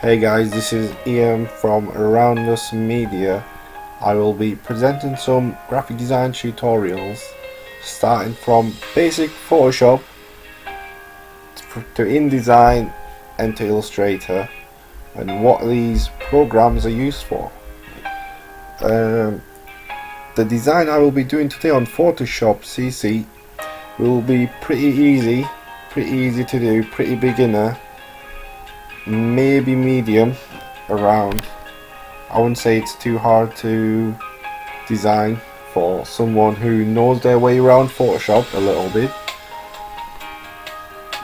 Hey guys, this is Ian from Around Us Media. I will be presenting some graphic design tutorials starting from basic Photoshop to InDesign and to Illustrator and what these programs are used for. The design I will be doing today on Photoshop CC will be pretty easy to do, pretty beginner, maybe medium around. I wouldn't say it's too hard to design for someone who knows their way around Photoshop a little bit.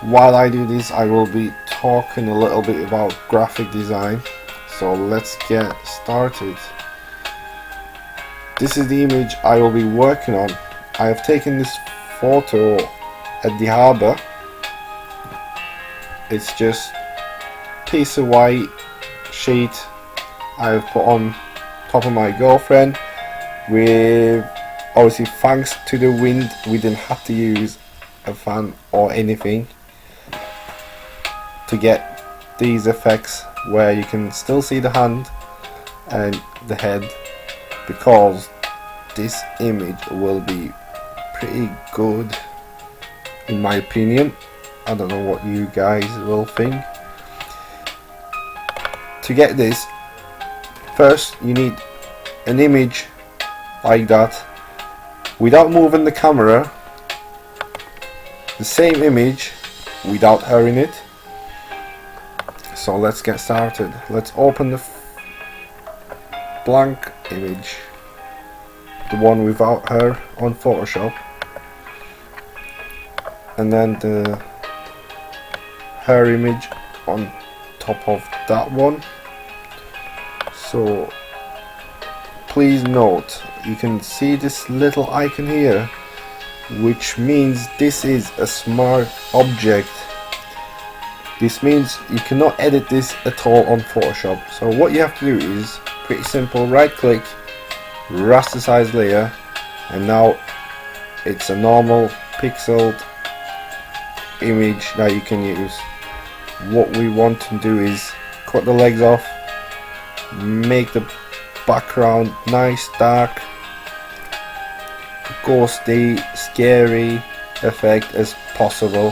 While I do this, I will be talking a little bit about graphic design, so let's get started. This is the image I will be working on. I have taken this photo at the harbour. It's just piece of white sheet I have put on top of my girlfriend. With obviously, thanks to the wind, we didn't have to use a fan or anything to get these effects where you can still see the hand and the head, because this image will be pretty good in my opinion. I don't know what you guys will think. To get this, first you need an image like that without moving the camera, the same image without her in it. So let's get started. Let's open the blank image, the one without her on Photoshop, and then the her image on top of that one. So please note, you can see this little icon here, which means this is a smart object. This means you cannot edit this at all on Photoshop. So what you have to do is pretty simple: right click, raster layer, and now it's a normal pixeled image that you can use. What we want to do is cut the legs off, make the background nice, dark, ghosty, scary effect as possible.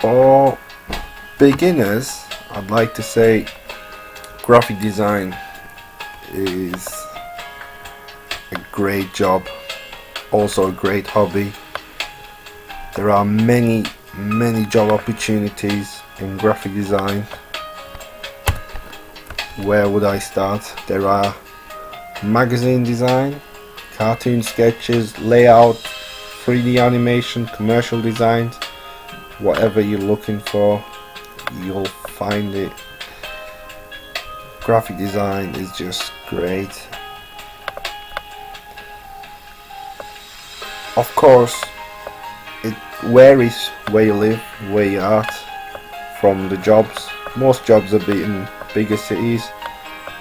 For beginners, I'd like to say graphic design is a great job, also a great hobby. There are many job opportunities in graphic design. Where would I start? There are magazine design, cartoon sketches, layout, 3D animation, commercial designs. Whatever you're looking for, you'll find it. Graphic design is just great. Of course, it varies where you live, where you're at, from the jobs. Most jobs are in bigger cities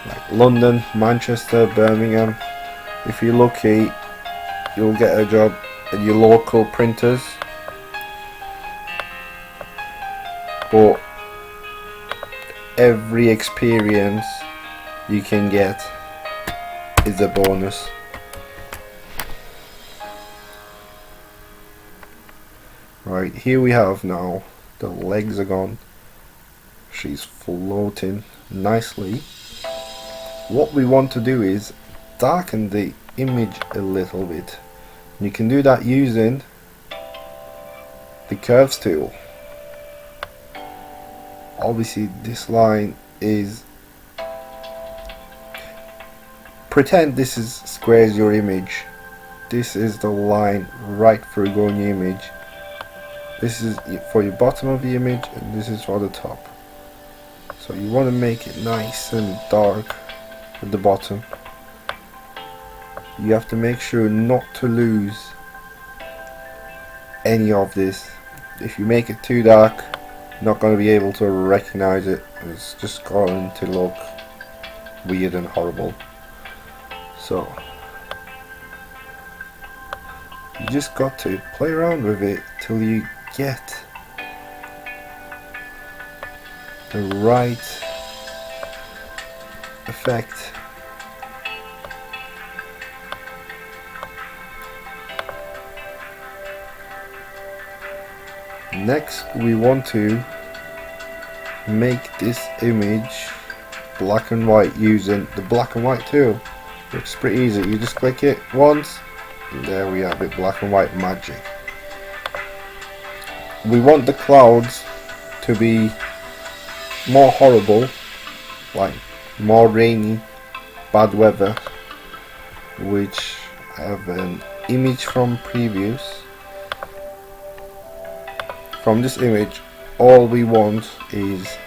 like London, Manchester, Birmingham. If you're lucky, you'll get a job at your local printers, but every experience you can get is a bonus. Right, here we have now, the legs are gone. She's floating nicely. What we want to do is darken the image a little bit. You can do that using the curves tool. Obviously this line is, pretend this is squares your image. This is the line right through going your image. This is for your bottom of the image and this is for the top. So you want to make it nice and dark at the bottom. You have to make sure not to lose any of this. If you make it too dark, you're not going to be able to recognize it. It's just going to look weird and horrible. So you just got to play around with it till you get the right effect. Next we want to make this image black and white using the black and white tool. It's pretty easy, you just click it once and there we have it, black and white magic. We want the clouds to be more horrible, like more rainy, bad weather, which I have an image from previous. From this image, all we want is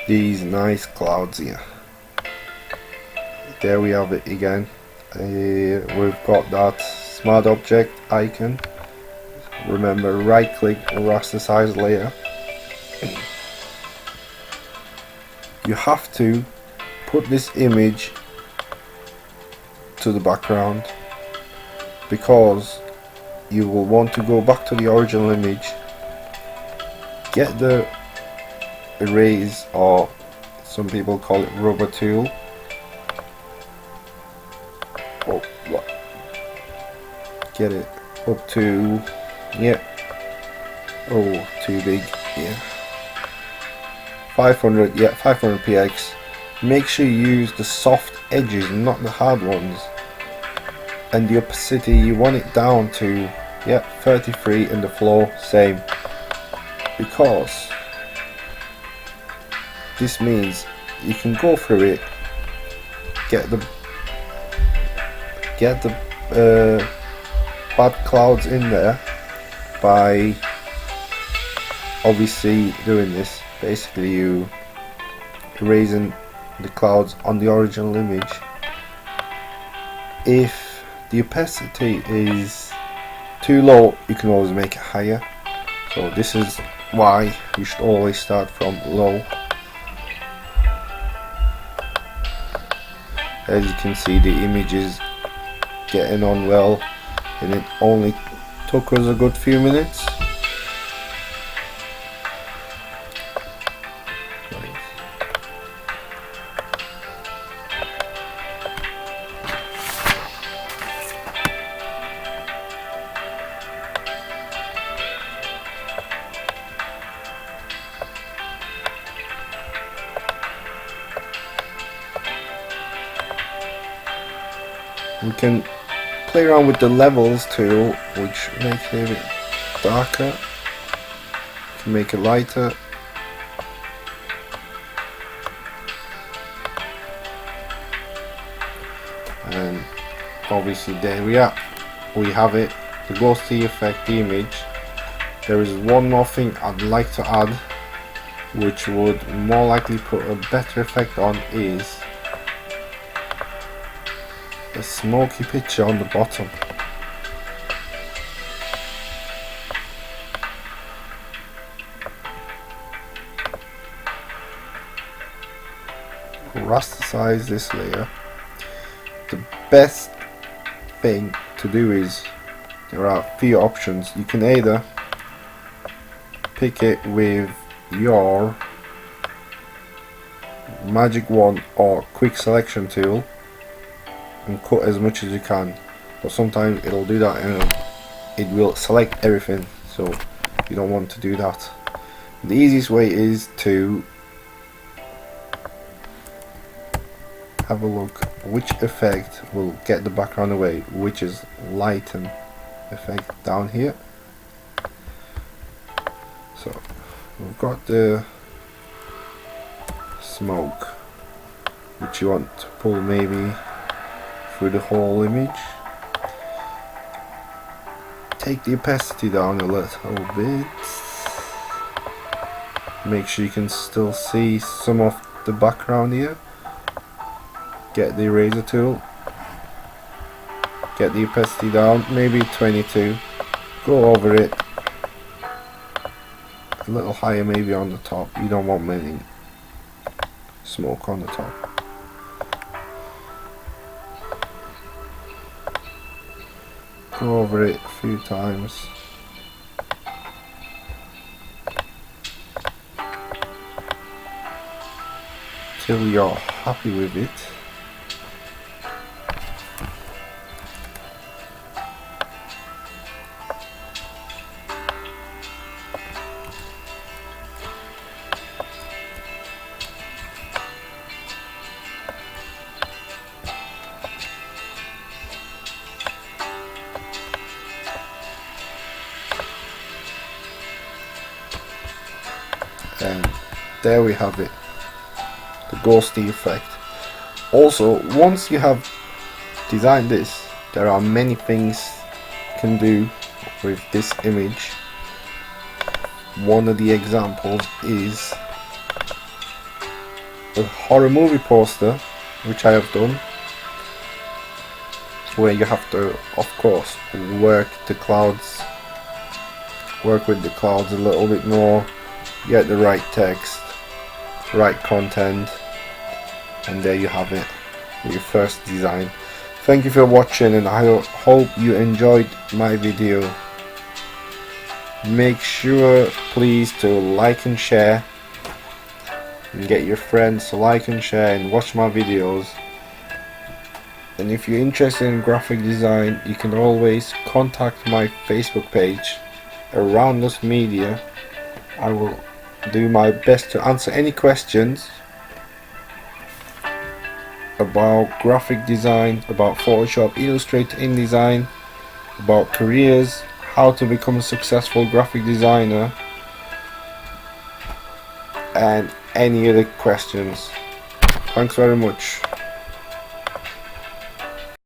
these nice clouds here. There we have it again. We've got that smart object icon. Remember, right click rasterize layer. You have to put this image to the background because you will want to go back to the original image, get the erase, or some people call it rubber tool. Oh, what? Get it up to, yeah. Oh, too big. Yeah. 500, yeah, 500 px. Make sure you use the soft edges, not the hard ones. And the opacity, you want it down to, yeah, 33, and the flow same. Because this means you can go through it, get the bad clouds in there by obviously doing this. Basically, you erasing the clouds on the original image. If the opacity is too low, you can always make it higher. So this is why you should always start from low. As you can see, the image is getting on well, and it only took us a good few minutes. We can play around with the levels tool, which makes it a bit darker. You can make it lighter. And obviously there we are. We have it, the ghosty effect, the image. There is one more thing I'd like to add, which would more likely put a better effect on, is a smoky picture on the bottom. Rasterize this layer. The best thing to do is, there are a few options. You can either pick it with your magic wand or quick selection tool and cut as much as you can, but sometimes it'll do that and it will select everything, so you don't want to do that. The easiest way is to have a look which effect will get the background away, which is lighten effect down here. So we've got the smoke, which you want to pull maybe through the whole image. Take the opacity down a little bit. Make sure you can still see some of the background here. Get the eraser tool. Get the opacity down, maybe 22. Go over it. A little higher maybe on the top. You don't want many smoke on the top. Go over it a few times. till you're happy with it. And there we have it, the ghosty effect. Also, once you have designed this, there are many things you can do with this image. One of the examples is a horror movie poster, which I have done, where you have to, of course, work with the clouds a little bit more, get the right text, right content, and there you have it, your first design. Thank you for watching, and I hope you enjoyed my video. Make sure please to like and share, and get your friends to like and share and watch my videos. And if you're interested in graphic design, you can always contact my Facebook page, Aroundus Media. I will do my best to answer any questions about graphic design, about Photoshop, Illustrator, InDesign, about careers, how to become a successful graphic designer, and any other questions. Thanks very much.